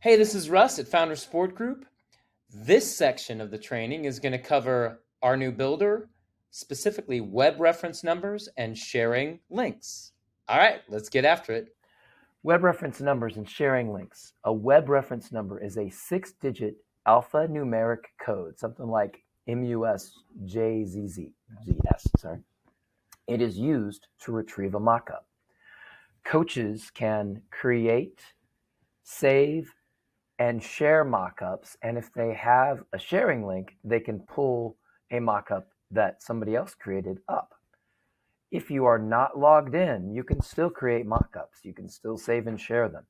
Hey, this is Russ at Founder Support Group. This section of the training is going to cover our new builder, specifically web reference numbers and sharing links. All right, let's get after it. Web reference numbers and sharing links. A web reference number is a 6-digit alphanumeric code, something like MUSJZZ, sorry. It is used to retrieve a mockup. Coaches can create, save, and share mockups, and if they have a sharing link, they can pull a mockup that somebody else created up. If you are not logged in, you can still create mockups. You can still save and share them.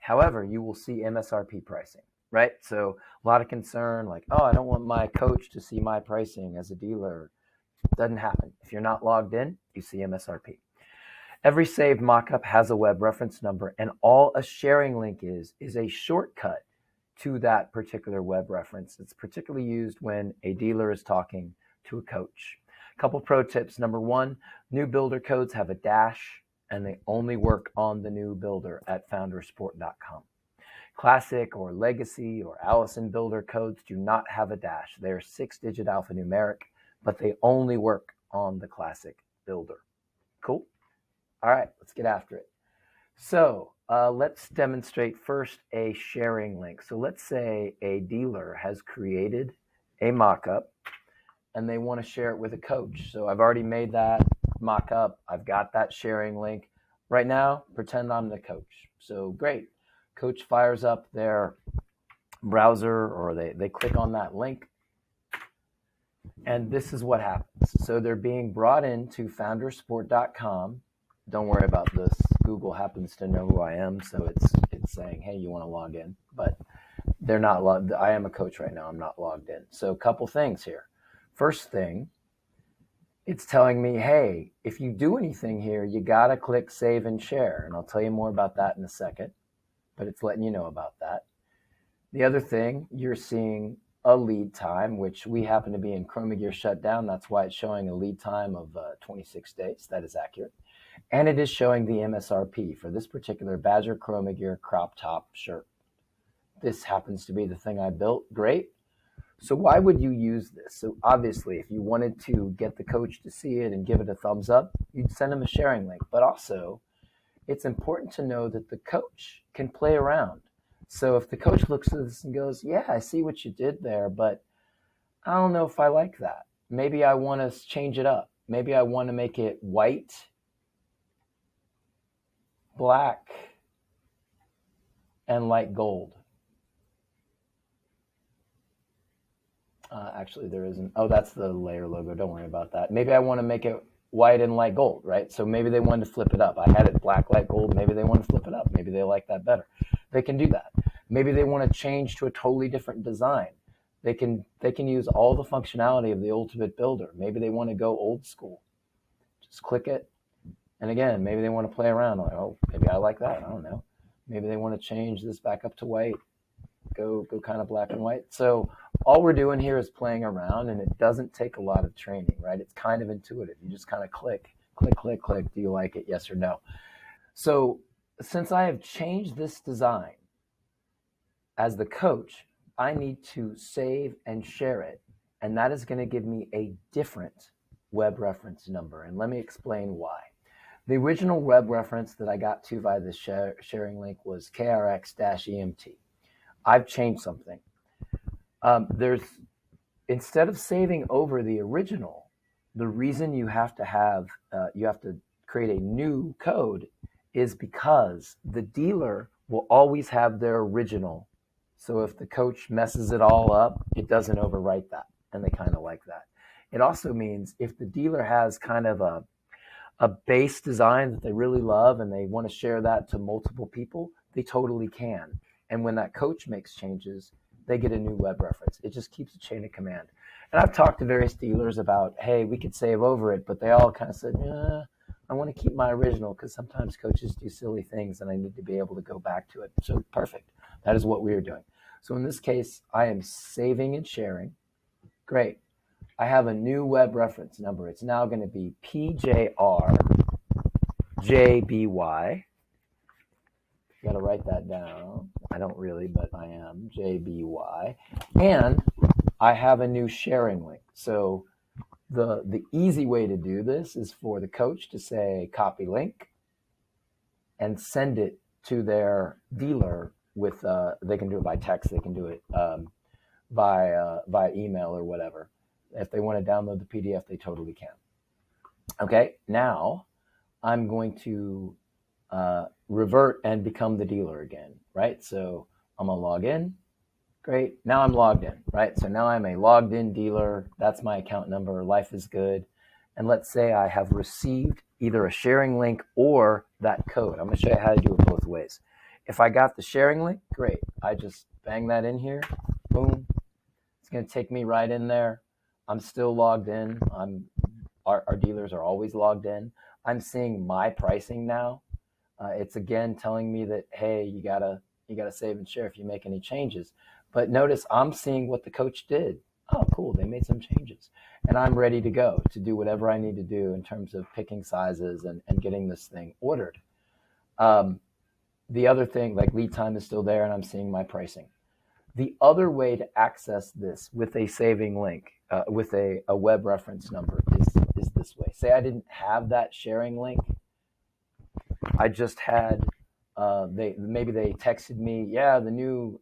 However, you will see MSRP pricing, right? So a lot of concern like, oh, I don't want my coach to see my pricing as a dealer. Doesn't happen. If you're not logged in, you see MSRP. Every saved mockup has a web reference number, and all a sharing link is a shortcut to that particular web reference. It's particularly used when a dealer is talking to a coach. A couple pro tips. Number one, new builder codes have a dash, and they only work on the new builder at foundersport.com. Classic or legacy or Allison builder codes do not have a dash. They're 6-digit alphanumeric, but they only work on the classic builder. Cool? All right, let's get after it. So let's demonstrate first a sharing link. So let's say a dealer has created a mockup and they want to share it with a coach. So I've already made that mockup. I've got that sharing link. Right now, pretend I'm the coach. So great. Coach fires up their browser or they click on that link. And this is what happens. So they're being brought into foundersport.com. Don't worry about this. Google happens to know who I am, so it's saying, hey, you want to log in? But they're not logged. I am a coach right now. I'm not logged in. So a couple things here. First thing, it's telling me, hey, if you do anything here, you got to click save and share. And I'll tell you more about that in a second, but it's letting you know about that. The other thing, you're seeing a lead time, which we happen to be in Chromagear shutdown. That's why it's showing a lead time of 26 days. That is accurate. And it is showing the MSRP for this particular Badger Chromagear crop top shirt. This happens to be the thing I built. Great. So why would you use this? So obviously, if you wanted to get the coach to see it and give it a thumbs up, you'd send them a sharing link. But also, it's important to know that the coach can play around. So if the coach looks at this and goes, yeah, I see what you did there, but I don't know if I like that. Maybe I want to change it up. Maybe I want to make it white, black, and light gold. Actually, there isn't. Oh, that's the layer logo. Don't worry about that. Maybe I want to make it white and light gold, right? So maybe they wanted to flip it up. I had it black, light gold. Maybe they want to flip it up. Maybe they like that better. They can do that. Maybe they want to change to a totally different design. They can use all the functionality of the Ultimate Builder. Maybe they want to go old school. Just click it. And again, maybe they want to play around. Like, oh, maybe I like that. I don't know. Maybe they want to change this back up to white. Go kind of black and white. So all we're doing here is playing around, and it doesn't take a lot of training, right? It's kind of intuitive. You just kind of click. Do you like it? Yes or no? So since I have changed this design as the coach, I need to save and share it, and that is going to give me a different web reference number. And let me explain why. The original web reference that I got to via the sharing link was KRX-EMT. I've changed something. Instead of saving over the original, the reason you have to create a new code is because the dealer will always have their original. So if the coach messes it all up, it doesn't overwrite that, and they kind of like that. It also means if the dealer has kind of a base design that they really love and they want to share that to multiple people, they totally can. And when that coach makes changes, they get a new web reference. It just keeps a chain of command. And I've talked to various dealers about, hey, we could save over it, but they all kind of said, yeah, I want to keep my original because sometimes coaches do silly things and I need to be able to go back to it. So perfect. That is what we are doing. So in this case, I am saving and sharing. Great. I have a new web reference number. It's now going to be PJRJBY got to write that down. I don't really, but I am, JBY. And I have a new sharing link. So the easy way to do this is for the coach to say copy link and send it to their dealer with, they can do it by text, they can do it via email or whatever. If they want to download the PDF, they totally can. Okay, now I'm going to revert and become the dealer again, right? So I'm gonna log in. Great, now I'm logged in, right? So now I'm a logged in dealer. That's my account number. Life is good. And let's say I have received either a sharing link or that code. I'm gonna show you how to do it both ways. If I got the sharing link, great. I just bang that in here, boom. It's gonna take me right in there. I'm still logged in. Our dealers are always logged in. I'm seeing my pricing now. It's again telling me that, hey, you gotta save and share if you make any changes. But notice I'm seeing what the coach did. Oh, cool, they made some changes. And I'm ready to go to do whatever I need to do in terms of picking sizes and getting this thing ordered. The other thing, like lead time is still there and I'm seeing my pricing. The other way to access this with a saving link, with a web reference number is this way. Say I didn't have that sharing link. I just had, maybe they texted me, yeah, the new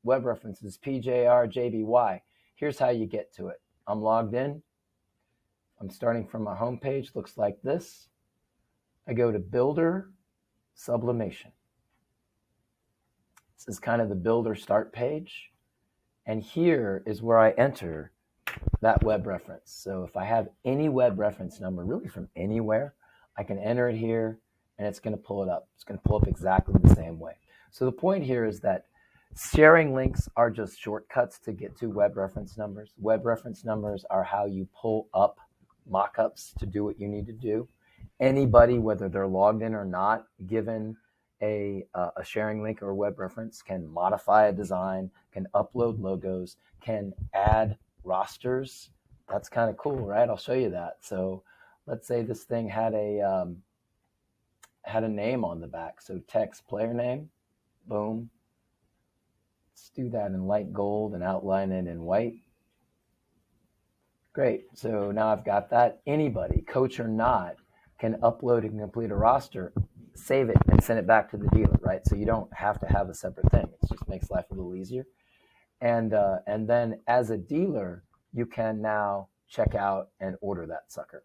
web reference is PJRJBY. Here's how you get to it. I'm logged in. I'm starting from my home page. Looks like this. I go to Builder Sublimation. This is kind of the Builder start page. And here is where I enter that web reference. So if I have any web reference number, really from anywhere, I can enter it here and it's going to pull it up. It's going to pull up exactly the same way. So the point here is that sharing links are just shortcuts to get to web reference numbers. Web reference numbers are how you pull up mockups to do what you need to do. Anybody, whether they're logged in or not, given a sharing link or a web reference, can modify a design, can upload logos, can add rosters. That's kind of cool, right? I'll show you that. So let's say this thing had a name on the back. So text player name, boom. Let's do that in light gold and outline it in white. Great. So now I've got that. Anybody, coach or not, can upload and complete a roster, save it, and send it back to the dealer, right? So you don't have to have a separate thing. It just makes life a little easier. And then as a dealer, you can now check out and order that sucker.